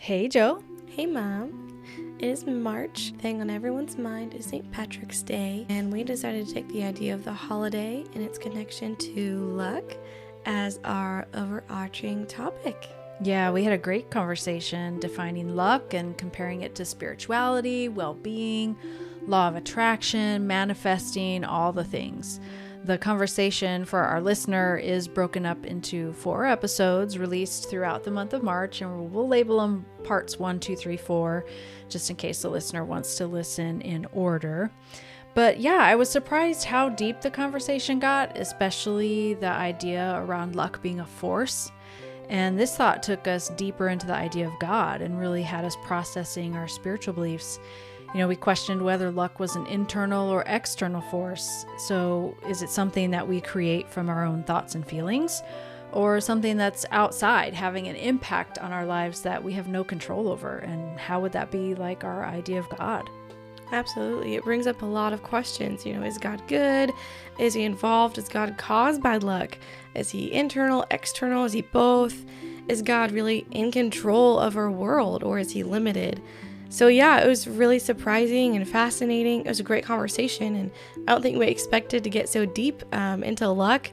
Hey, Joe. Hey, Mom. It is March. The thing on everyone's mind is St. Patrick's Day, and we decided to take the idea of the holiday and its connection to luck as our overarching topic. Yeah, we had a great conversation defining luck and comparing it to spirituality, well-being, law of attraction, manifesting, all the things. The conversation for our listener is broken up into 4 episodes released throughout the month of March, and we'll label them parts 1, 2, 3, 4, just in case the listener wants to listen in order. But yeah, I was surprised how deep the conversation got, especially the idea around luck being a force. And this thought took us deeper into the idea of God and really had us processing our spiritual beliefs. You know, we questioned whether luck was an internal or external force. So is it something that we create from our own thoughts and feelings, or something that's outside having an impact on our lives that we have no control over? And how would that be like our idea of God? Absolutely. It brings up a lot of questions. You know, is God good? Is he involved? Is God caused by luck? Is he internal, external? Is he both? Is God really in control of our world, or is he limited? So yeah, it was really surprising and fascinating. It was a great conversation, and I don't think we expected to get so deep into luck,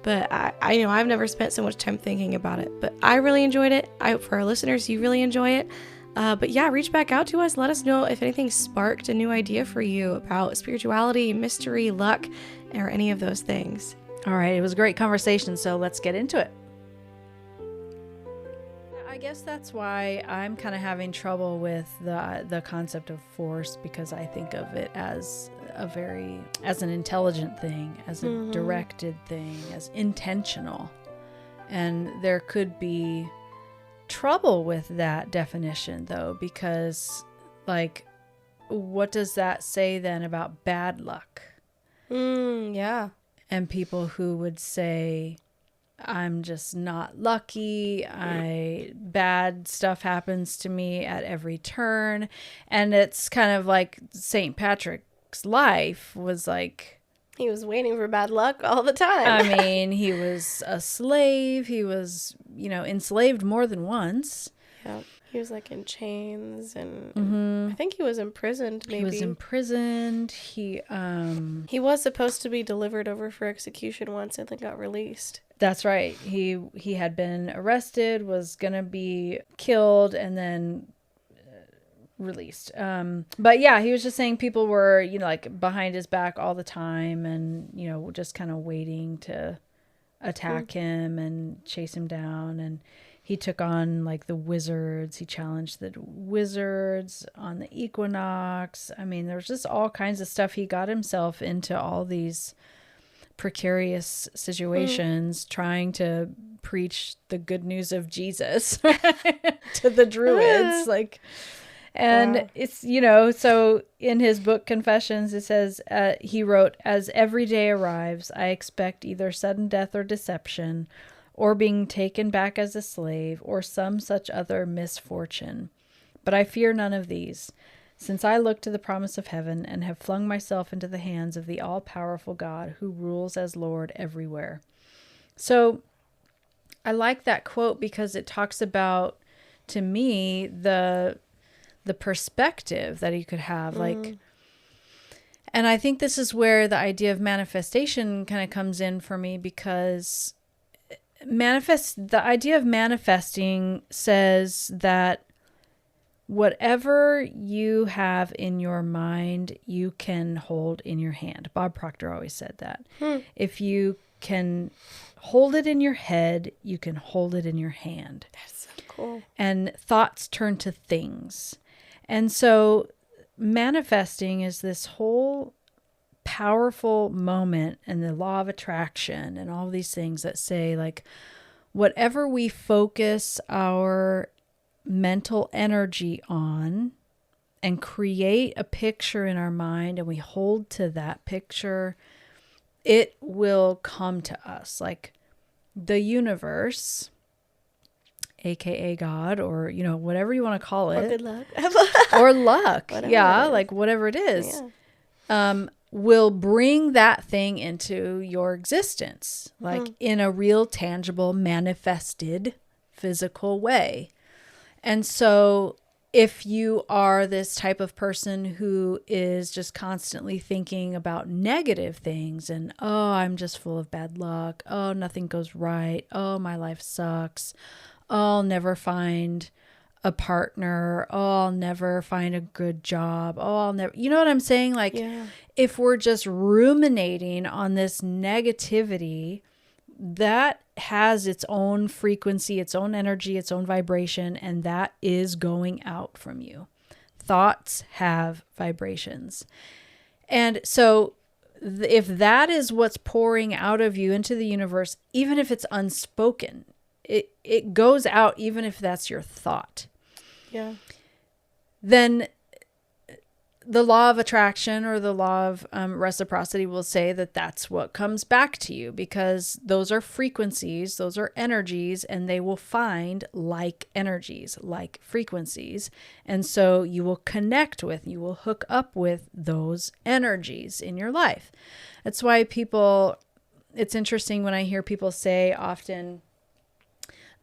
but I know I've never spent so much time thinking about it, but I really enjoyed it. I hope for our listeners, you really enjoy it. But yeah, reach back out to us. Let us know if anything sparked a new idea for you about spirituality, mystery, luck, or any of those things. All right, it was a great conversation, so let's get into it. I guess that's why I'm kind of having trouble with the concept of force, because I think of it as as an intelligent thing, as a directed thing, as intentional. And there could be trouble with that definition, though, because like, what does that say then about bad luck? Yeah. And people who would say, I'm just not lucky. Bad stuff happens to me at every turn. And it's kind of like St. Patrick's life was like, he was waiting for bad luck all the time. I mean, he was a slave. He was, enslaved more than once. Yeah. He was like in chains, and I think he was imprisoned. Maybe he was imprisoned. He was supposed to be delivered over for execution once, and then got released. That's right. He had been arrested, was gonna be killed, and then released. But yeah, he was just saying people were, like behind his back all the time, and just kind of waiting to attack him and chase him down. And he took on like the wizards. He challenged the wizards on the equinox. I mean, there's just all kinds of stuff. He got himself into all these precarious situations trying to preach the good news of Jesus to the druids. It's, so in his book Confessions, it says, he wrote, "As every day arrives, I expect either sudden death or deception, or being taken back as a slave, or some such other misfortune. But I fear none of these, since I look to the promise of heaven and have flung myself into the hands of the all-powerful God who rules as Lord everywhere." So I like that quote because it talks about, to me, the perspective that you could have. And I think this is where the idea of manifestation kind of comes in for me, because the idea of manifesting says that whatever you have in your mind, you can hold in your hand. Bob Proctor always said that. If you can hold it in your head, you can hold it in your hand. That's so cool. And thoughts turn to things. And so manifesting is this whole powerful moment, and the law of attraction and all these things that say, like, whatever we focus our mental energy on and create a picture in our mind, and we hold to that picture, it will come to us. Like the universe, aka God, or whatever you want to call it, or good luck, or luck, whatever like whatever it is, will bring that thing into your existence, like in a real, tangible, manifested, physical way. And so if you are this type of person who is just constantly thinking about negative things and, oh, I'm just full of bad luck. Oh, nothing goes right. Oh, my life sucks. Oh, I'll never find a partner. Oh, I'll never find a good job. Oh, I'll never, you know what I'm saying? Like, Yeah. if we're just ruminating on this negativity, that has its own frequency, its own energy, its own vibration, and that is going out from you. Thoughts have vibrations. And so if that is what's pouring out of you into the universe, even if it's unspoken, it goes out even if that's your thought. Yeah. Then the law of attraction or the law of reciprocity will say that that's what comes back to you, because those are frequencies, those are energies, and they will find like energies, like frequencies. And so you will connect with, you will hook up with those energies in your life. That's why it's interesting when I hear people say often,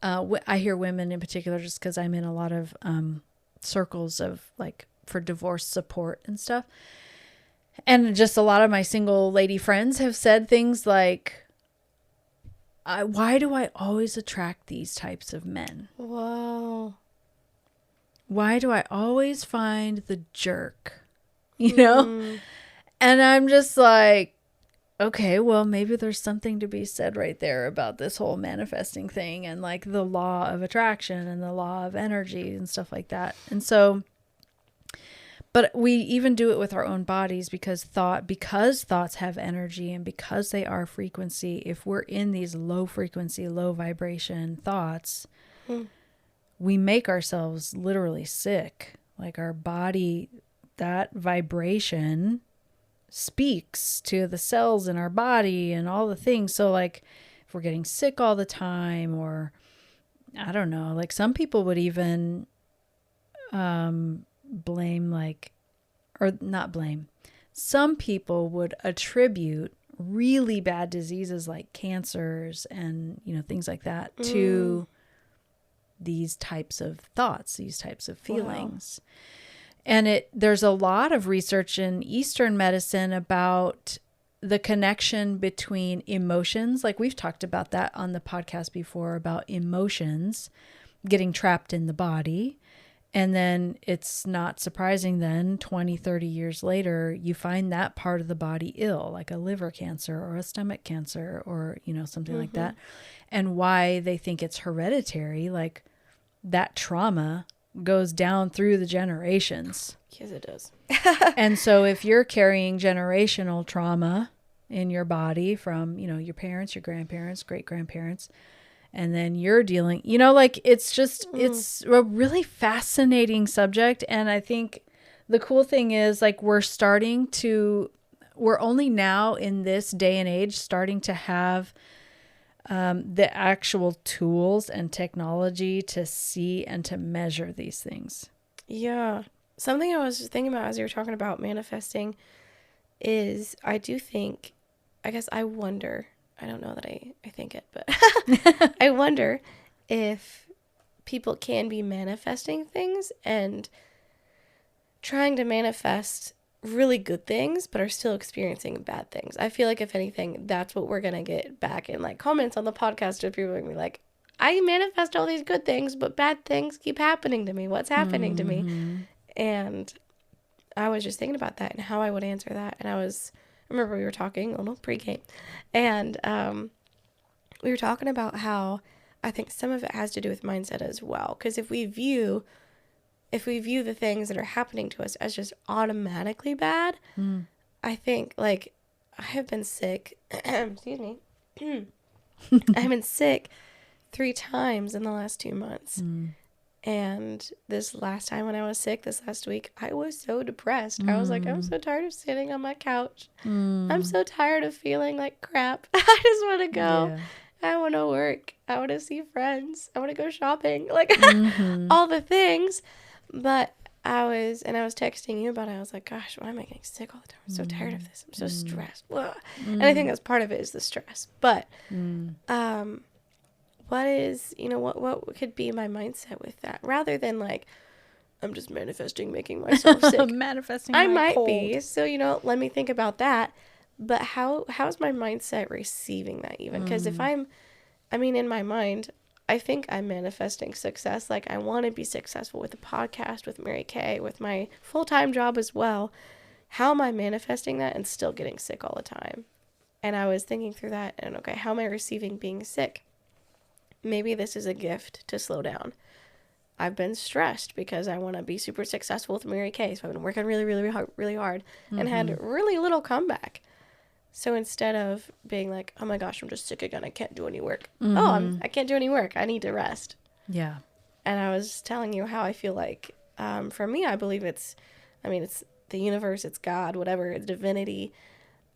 I hear women in particular, just because I'm in a lot of circles of like for divorce support and stuff. And just a lot of my single lady friends have said things like, why do I always attract these types of men? Whoa. Why do I always find the jerk? You know? And I'm just like, okay, well, maybe there's something to be said right there about this whole manifesting thing and like the law of attraction and the law of energy and stuff like that. And so, but we even do it with our own bodies, because thoughts have energy, and because they are frequency, if we're in these low frequency, low vibration thoughts, we make ourselves literally sick. Like our body, that vibration speaks to the cells in our body and all the things. So like if we're getting sick all the time, or I don't know, like some people would even blame, like, or not blame, some people would attribute really bad diseases like cancers and, you know, things like that to these types of thoughts, these types of feelings. Wow. And there's a lot of research in Eastern medicine about the connection between emotions. Like we've talked about that on the podcast before, about emotions getting trapped in the body. And then it's not surprising then 20, 30 years later, you find that part of the body ill, like a liver cancer or a stomach cancer or, you know, something like that. And why they think it's hereditary, like that trauma goes down through the generations. Yes, it does. And so if you're carrying generational trauma in your body from, you know, your parents, your grandparents, great grandparents, and then you're dealing, you know, like it's just, it's a really fascinating subject. And I think the cool thing is like we're only now in this day and age starting to have the actual tools and technology to see and to measure these things. Yeah. Something I was thinking about as you were talking about manifesting is I wonder, I don't know that I think it, but I wonder if people can be manifesting things and trying to manifest really good things, but are still experiencing bad things. I feel like if anything, that's what we're going to get back in like comments on the podcast, if people are going to be like, I manifest all these good things, but bad things keep happening to me. What's happening to me? And I was just thinking about that and how I would answer that. And I remember we were talking a little pre-game, and we were talking about how I think some of it has to do with mindset as well. Because if we view the things that are happening to us as just automatically bad, I think, like, I have been sick, excuse me, I've been sick 3 times in the last 2 months. And this last time when I was sick, this last week, I was so depressed. I was like, I'm so tired of sitting on my couch. I'm so tired of feeling like crap. I just want to go. Yeah. I want to work. I want to see friends. I want to go shopping. Like, all the things. But I was texting you about it. I was like, gosh, why am I getting sick all the time? I'm so tired of this. I'm so stressed. And I think that's part of it is the stress. But what is, what could be my mindset with that, rather than like, I'm just manifesting making myself sick. Manifesting I my might cold. be. So, let me think about that. But how's my mindset receiving that even? Because if in my mind, I think I'm manifesting success. Like, I want to be successful with the podcast, with Mary Kay, with my full-time job as well. How am I manifesting that and still getting sick all the time? And I was thinking through that, and okay, how am I receiving being sick? Maybe this is a gift to slow down. I've been stressed because I want to be super successful with Mary Kay. So I've been working really, really hard and had really little comeback. So instead of being like, oh my gosh, I'm just sick again, I can't do any work. I can't do any work. I need to rest. Yeah. And I was telling you how I feel like, for me, I believe it's the universe, it's God, whatever, it's divinity.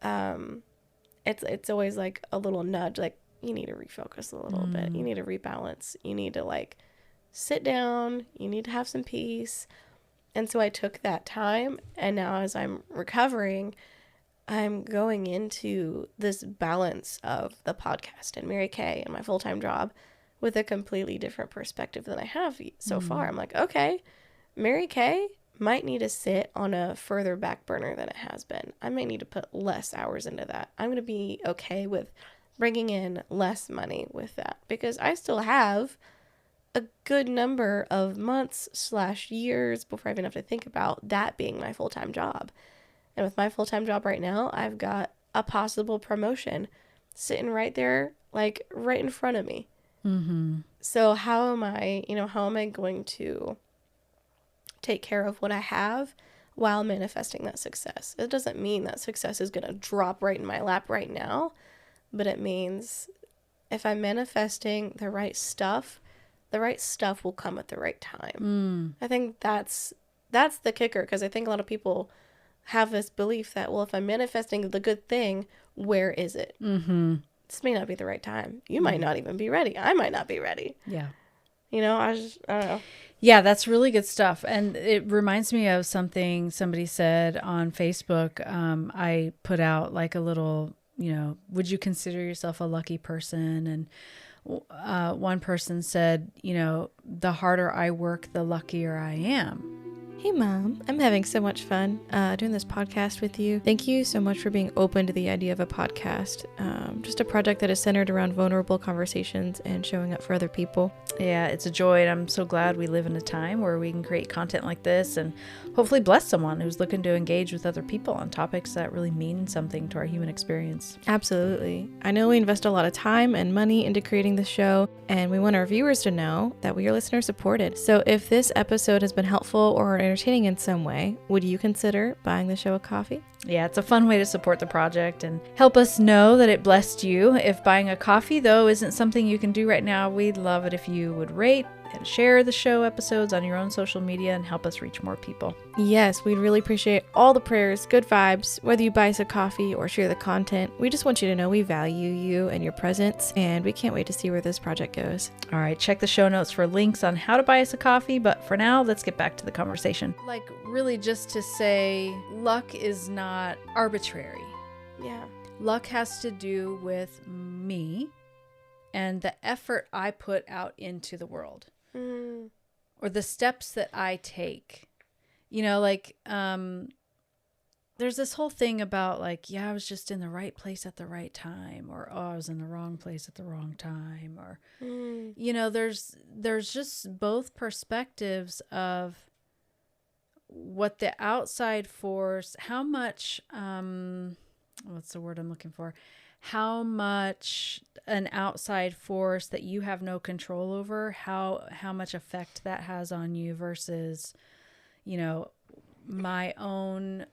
It's always like a little nudge, like you need to refocus a little bit. You need to rebalance. You need to like sit down. You need to have some peace. And so I took that time, and now as I'm recovering, I'm going into this balance of the podcast and Mary Kay and my full-time job with a completely different perspective than I have so far. I'm like, okay, Mary Kay might need to sit on a further back burner than it has been. I might need to put less hours into that. I'm going to be okay with bringing in less money with that, because I still have a good number of months/years before I even have to think about that being my full-time job. And with my full-time job right now, I've got a possible promotion sitting right there, like right in front of me. So how am I going to take care of what I have while manifesting that success? It doesn't mean that success is going to drop right in my lap right now, but it means if I'm manifesting the right stuff will come at the right time. I think that's the kicker, because I think a lot of people have this belief that, well, if I'm manifesting the good thing, where is it? This may not be the right time. You might not even be ready. I might not be ready. Yeah. I don't know. Yeah, that's really good stuff. And it reminds me of something somebody said on Facebook. I put out like a little, would you consider yourself a lucky person? And one person said, the harder I work, the luckier I am. Hey, Mom. I'm having so much fun doing this podcast with you. Thank you so much for being open to the idea of a podcast. Just a project that is centered around vulnerable conversations and showing up for other people. Yeah, it's a joy, and I'm so glad we live in a time where we can create content like this and hopefully bless someone who's looking to engage with other people on topics that really mean something to our human experience. Absolutely. I know we invest a lot of time and money into creating the show, and we want our viewers to know that we are listener supported. So if this episode has been helpful or entertaining in some way, would you consider buying the show a coffee? Yeah, it's a fun way to support the project and help us know that it blessed you. If buying a coffee, though, isn't something you can do right now, we'd love it if you would rate and share the show episodes on your own social media and help us reach more people. Yes, we'd really appreciate all the prayers, good vibes, whether you buy us a coffee or share the content. We just want you to know we value you and your presence, and we can't wait to see where this project goes. All right, check the show notes for links on how to buy us a coffee, but for now, let's get back to the conversation. Like, really just to say, luck is not arbitrary. Yeah. Luck has to do with me and the effort I put out into the world. Or the steps that I take. There's this whole thing about like, I was just in the right place at the right time, or I was in the wrong place at the wrong time, or there's just both perspectives of what the outside force, how much what's the word I'm looking for? How much an outside force that you have no control over, how much effect that has on you versus, my own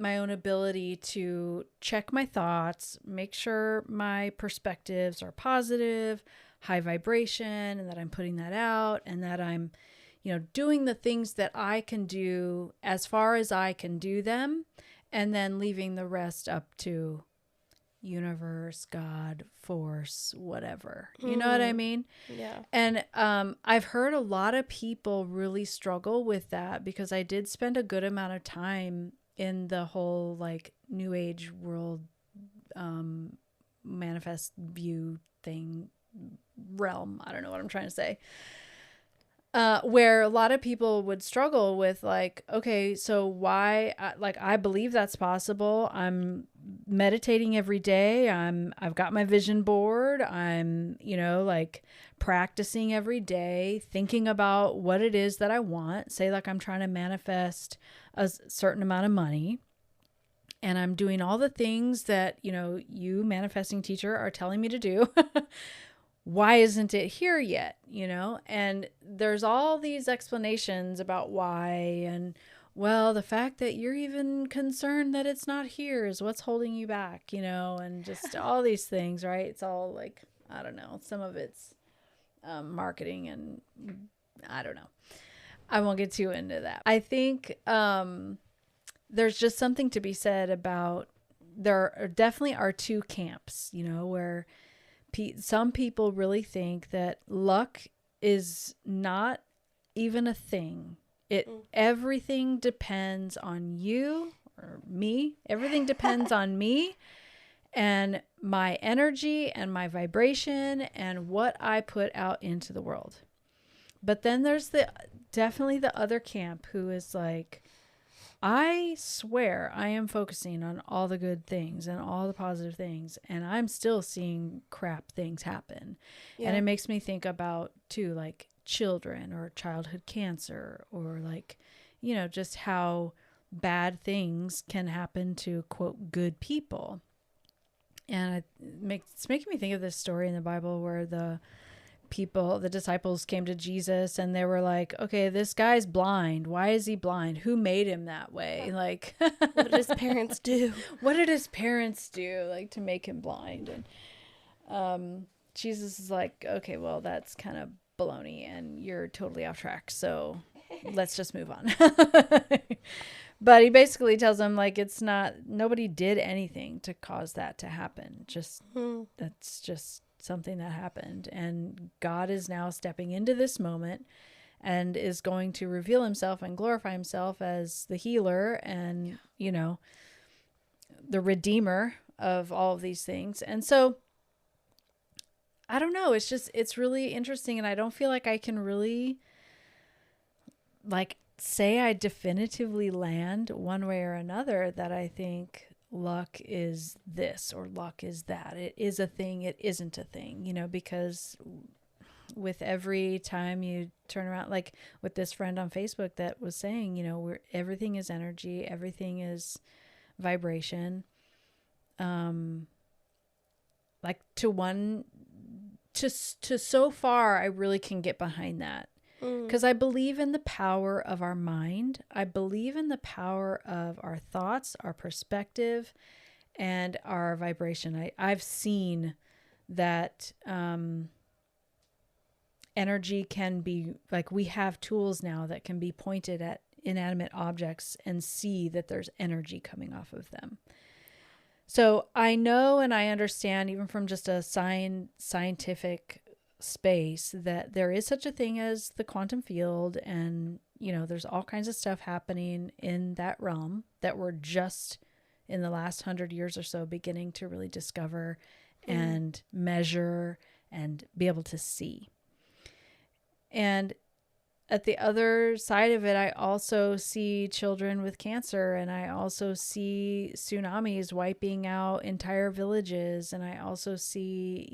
ability to check my thoughts, make sure my perspectives are positive, high vibration, and that I'm putting that out, and that I'm, doing the things that I can do as far as I can do them, and then leaving the rest up to universe, God, force, whatever. You know what I mean? Yeah. And I've heard a lot of people really struggle with that, because I did spend a good amount of time in the whole like new age world manifest view thing realm. I don't know what I'm trying to say. Where a lot of people would struggle with, like, okay, so why, like, I believe that's possible. I'm meditating every day. I've got my vision board. I'm, like, practicing every day, thinking about what it is that I want. Say, like, I'm trying to manifest a certain amount of money, and I'm doing all the things that, you manifesting teacher are telling me to do. Why isn't it here yet? And there's all these explanations about why. And, well, the fact that you're even concerned that it's not here is what's holding you back, and just all these things, right? It's all like, I don't know. Some of it's marketing, and I don't know. I won't get too into that. I think there's just something to be said about, there definitely are two camps, where some people really think that luck is not even a thing. Everything depends on you or me. Everything depends on me and my energy and my vibration and what I put out into the world. But then there's definitely the other camp who is like, I swear I am focusing on all the good things and all the positive things, and I'm still seeing crap things happen. Yeah. And it makes me think about, too, like children or childhood cancer, or like, just how bad things can happen to, quote, good people. And it's making me think of this story in the Bible where the disciples came to Jesus and they were like, okay, this guy's blind. Why is he blind? Who made him that way? Like, what did his parents do? What did his parents do, like, to make him blind? And Jesus is like, okay, well, that's kind of baloney and you're totally off track. So let's just move on. But he basically tells them, like, nobody did anything to cause that to happen. That's just something that happened, and God is now stepping into this moment and is going to reveal himself and glorify himself as the healer and the redeemer of all of these things. And so I don't know, it's really interesting, and I don't feel like I can really, like, say I definitively land one way or another that I think luck is this or luck is that. It is a thing, it isn't a thing, because with every time you turn around, like with this friend on Facebook that was saying, everything is energy, everything is vibration. Like to so far, I really can get behind that. Because I believe in the power of our mind. I believe in the power of our thoughts, our perspective, and our vibration. I've seen that energy can be, like, we have tools now that can be pointed at inanimate objects and see that there's energy coming off of them. So I know and I understand, even from just a scientific space, that there is such a thing as the quantum field, and there's all kinds of stuff happening in that realm that we're just in the last 100 years or so beginning to really discover and measure and be able to see. And at the other side of it, I also see children with cancer, and I also see tsunamis wiping out entire villages, and I also see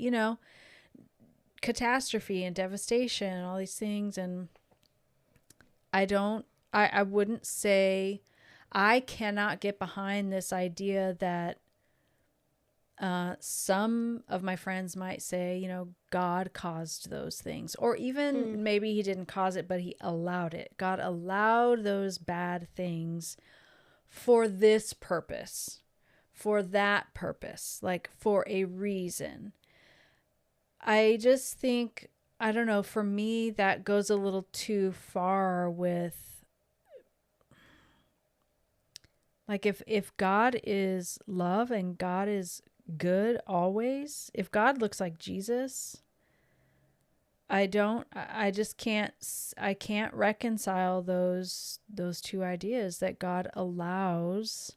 catastrophe and devastation and all these things. And I wouldn't say, I cannot get behind this idea that some of my friends might say, God caused those things, or even maybe he didn't cause it, but he allowed it. God allowed those bad things for this purpose, for that purpose, like for a reason. I just think, I don't know, for me, that goes a little too far with, like, if God is love and God is good always, if God looks like Jesus, I can't reconcile those two ideas, that God allows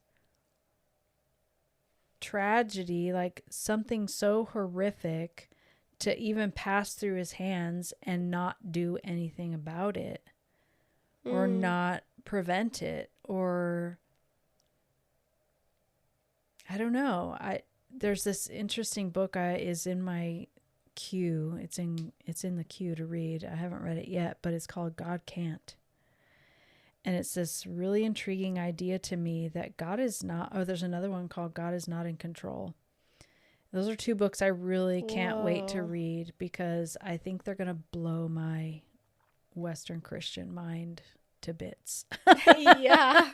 tragedy, like something so horrific, to even pass through his hands and not do anything about it or not prevent it, or I don't know. There's this interesting book is in my queue. It's in the queue to read. I haven't read it yet, but it's called God Can't. And it's this really intriguing idea to me that God is not, there's another one called God is Not in Control. Those are two books I really can't wait to read, because I think they're going to blow my Western Christian mind to bits. Yeah.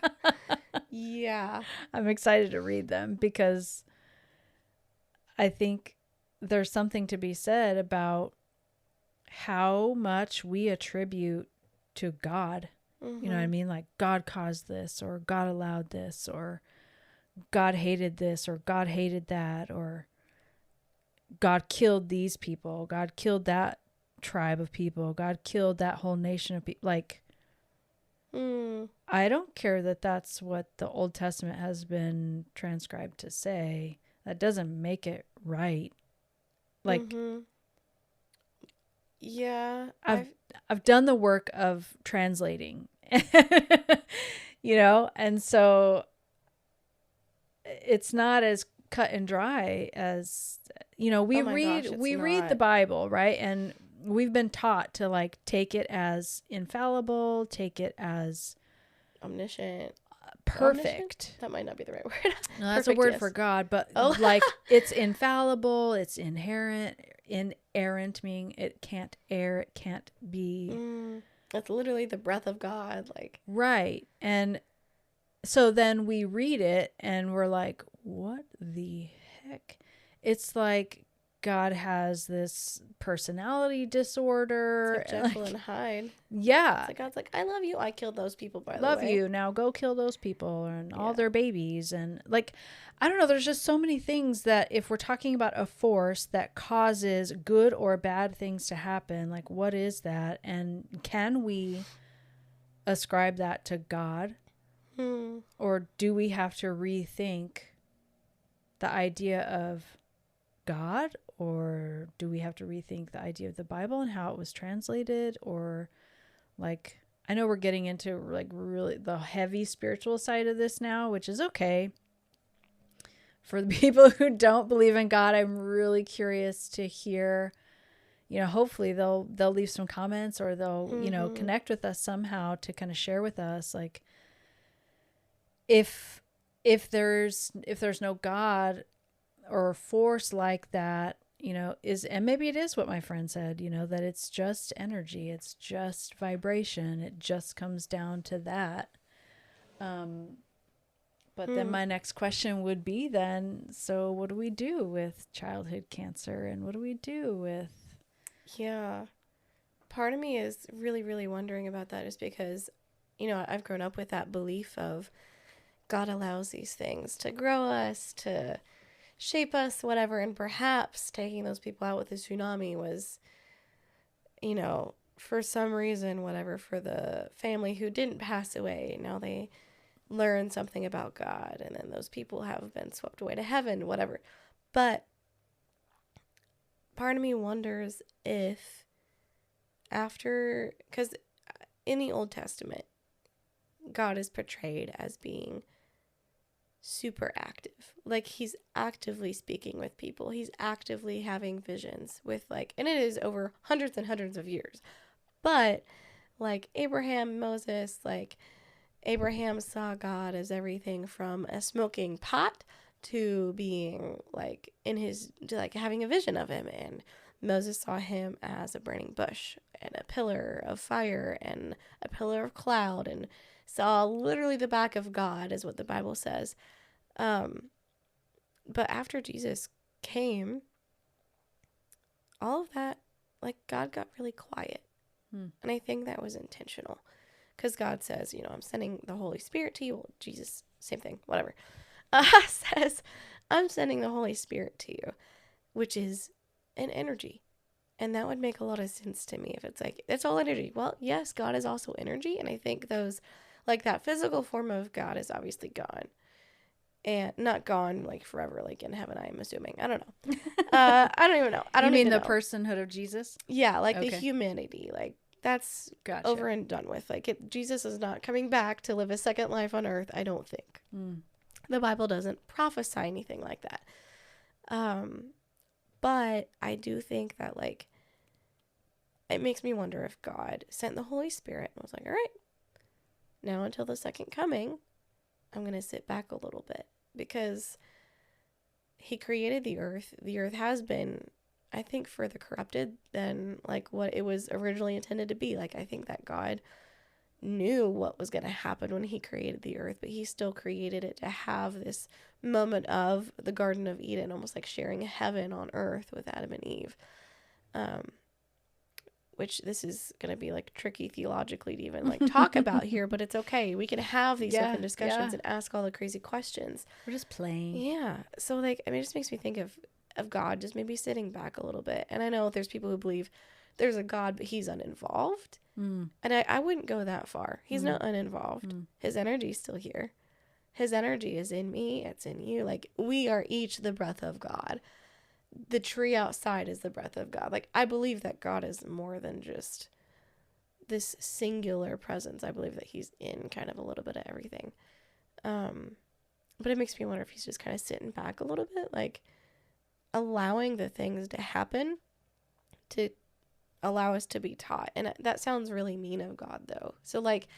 Yeah. I'm excited to read them, because I think there's something to be said about how much we attribute to God. You know what I mean? Like, God caused this, or God allowed this, or God hated this, or God hated that, or God killed these people. God killed that tribe of people. God killed that whole nation of people. Like, I don't care that that's what the Old Testament has been transcribed to say. That doesn't make it right. Like, yeah, I've done the work of translating, you know, and so it's not as cut and dry as, you know, we read the Bible, right? And we've been taught to like take it as infallible, take it as omniscient, perfect. Omniscient? That might not be the right word. No, that's a word for God, but like, it's infallible, it's inerrant, meaning it can't err, it can't be. It's literally the breath of God, like. Right. And so then we read it and we're like, what the heck? It's like God has this personality disorder. It's like Jekyll and Hyde. Yeah. It's like God's like, I love you. I killed those people, by the way. Love you. Now go kill those people and all their babies. And like, I don't know. There's just so many things that if we're talking about a force that causes good or bad things to happen, like, what is that? And can we ascribe that to God? Or do we have to rethink the idea of God? Or do we have to rethink the idea of the Bible and how it was translated? Or like, I know we're getting into like really the heavy spiritual side of this now, which is okay. For the people who don't believe in God, I'm really curious to hear, you know, hopefully they'll leave some comments, or they'll, you know, connect with us somehow to kind of share with us, like, if there's no God or force like that, you know, and maybe it is what my friend said, you know, that it's just energy, it's just vibration, it just comes down to that. But then my next question would be then, so what do we do with childhood cancer, and what do we do with? Yeah. Part of me is really, really wondering about that, is because, you know, I've grown up with that belief of God allows these things to grow us, to shape us, whatever. And perhaps taking those people out with the tsunami was, you know, for some reason, whatever, for the family who didn't pass away. Now they learn something about God, and then those people have been swept away to heaven, whatever. But part of me wonders if after, because in the Old Testament, God is portrayed as being super active. Like, he's actively speaking with people. He's actively having visions with, like, and it is over hundreds and hundreds of years. But like Abraham, Moses, like Abraham saw God as everything from a smoking pot to being like to like having a vision of him. And Moses saw him as a burning bush and a pillar of fire and a pillar of cloud, and saw literally the back of God, is what the Bible says. But after Jesus came, all of that, like, God got really quiet. And I think that was intentional, because God says, you know, I'm sending the Holy Spirit to you. Well, Jesus, same thing, whatever. Says, I'm sending the Holy Spirit to you, which is an energy. And that would make a lot of sense to me if it's like, it's all energy. Well, yes, God is also energy. And I think those, like, that physical form of God is obviously gone. and not gone like forever, like in heaven, I'm assuming. I don't know. I don't even know. I don't You mean even the know. personhood of Jesus? Yeah, like Okay. the humanity, like that's Gotcha. over and done with. Like Jesus is not coming back to live a second life on earth, I don't think. The Bible doesn't prophesy anything like that. But I do think that, like, it makes me wonder if God sent the Holy Spirit and was like, all right, now until the second coming, I'm going to sit back a little bit, because he created the earth. The earth has been, I think, further corrupted than like what it was originally intended to be. Like, I think that God knew what was going to happen when he created the earth, but he still created it to have this moment of the Garden of Eden, almost like sharing heaven on earth with Adam and Eve. Which this is going to be like tricky theologically to even like talk about here, but it's okay. We can have these open discussions and ask all the crazy questions. We're just playing. Yeah. So like, I mean, it just makes me think of God just maybe sitting back a little bit. And I know there's people who believe there's a God, but he's uninvolved. And I wouldn't go that far. He's not uninvolved. His energy is still here. His energy is in me. It's in you. Like, we are each the breath of God. The tree outside is the breath of God. Like, I believe that God is more than just this singular presence. I believe that he's in kind of a little bit of everything. But it makes me wonder if he's just kind of sitting back a little bit, like allowing the things to happen to allow us to be taught. And that sounds really mean of God, though. So, like,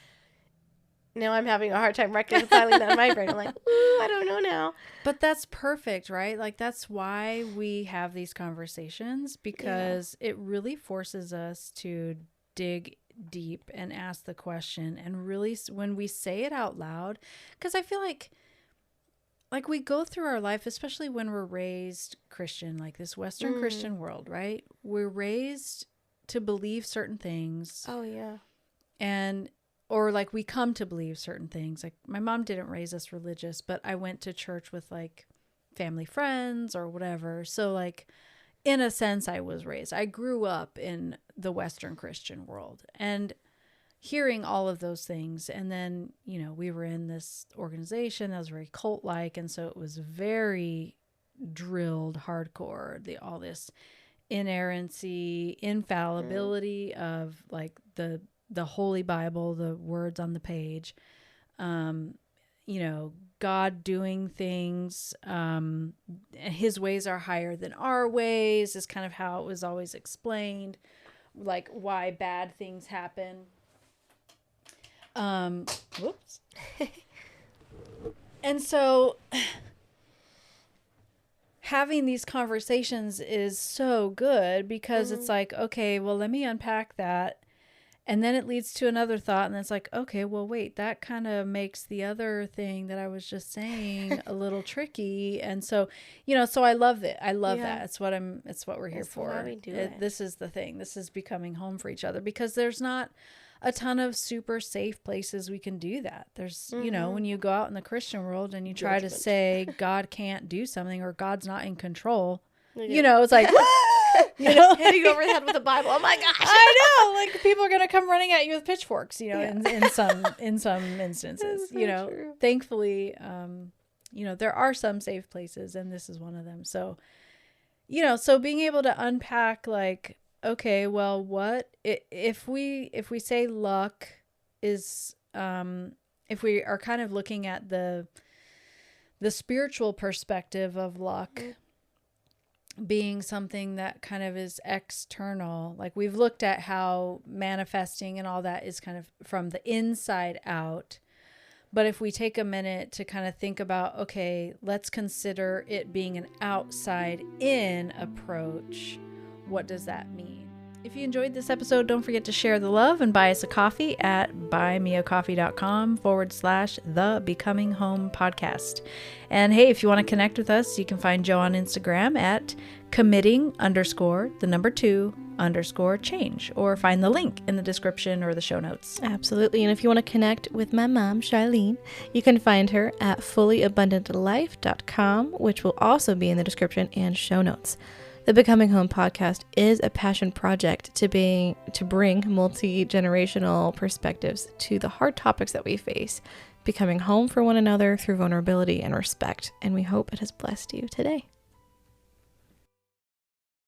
now I'm having a hard time reconciling that in my brain. I'm like, ooh, I don't know now. But that's perfect, right? Like, that's why we have these conversations, because it really forces us to dig deep and ask the question. And really, when we say it out loud, because I feel like we go through our life, especially when we're raised Christian, like this Western Christian world, right? We're raised to believe certain things. Oh, yeah. Or like we come to believe certain things. Like, my mom didn't raise us religious, but I went to church with like family friends or whatever. So like, in a sense, I was raised. I grew up in the Western Christian world and hearing all of those things. And then, you know, we were in this organization that was very cult-like. And so it was very drilled hardcore, all this inerrancy, infallibility of like the Holy Bible, the words on the page, you know, God doing things, his ways are higher than our ways is kind of how it was always explained, like why bad things happen. Whoops. And so having these conversations is so good, because it's like, okay, well, let me unpack that. And then it leads to another thought, and it's like, okay, well, wait, that kind of makes the other thing that I was just saying a little tricky. And so, you know, so I love it. I love that. It's what we're here for. Why we do it. This is the thing. This is becoming home for each other, because there's not a ton of super safe places we can do that. There's, you know, when you go out in the Christian world and you try to say God can't do something or God's not in control, you know, it's like, you know, hitting over the head with the Bible. Oh my gosh! I know, like people are gonna come running at you with pitchforks. You know, in some instances, you know. True. Thankfully, you know, there are some safe places, and this is one of them. So, you know, so being able to unpack, like, okay, well, what if we say luck is, if we are kind of looking at the spiritual perspective of luck. Being something that kind of is external. Like, we've looked at how manifesting and all that is kind of from the inside out. But if we take a minute to kind of think about, okay, let's consider it being an outside in approach. What does that mean? If you enjoyed this episode, don't forget to share the love and buy us a coffee at buymeacoffee.com/the Becoming Home podcast. And hey, if you want to connect with us, you can find Joe on Instagram at committing_2_change, or find the link in the description or the show notes. Absolutely. And if you want to connect with my mom, Charlene, you can find her at fullyabundantlife.com, which will also be in the description and show notes. The Becoming Home podcast is a passion project to bring multi-generational perspectives to the hard topics that we face, becoming home for one another through vulnerability and respect. And we hope it has blessed you today.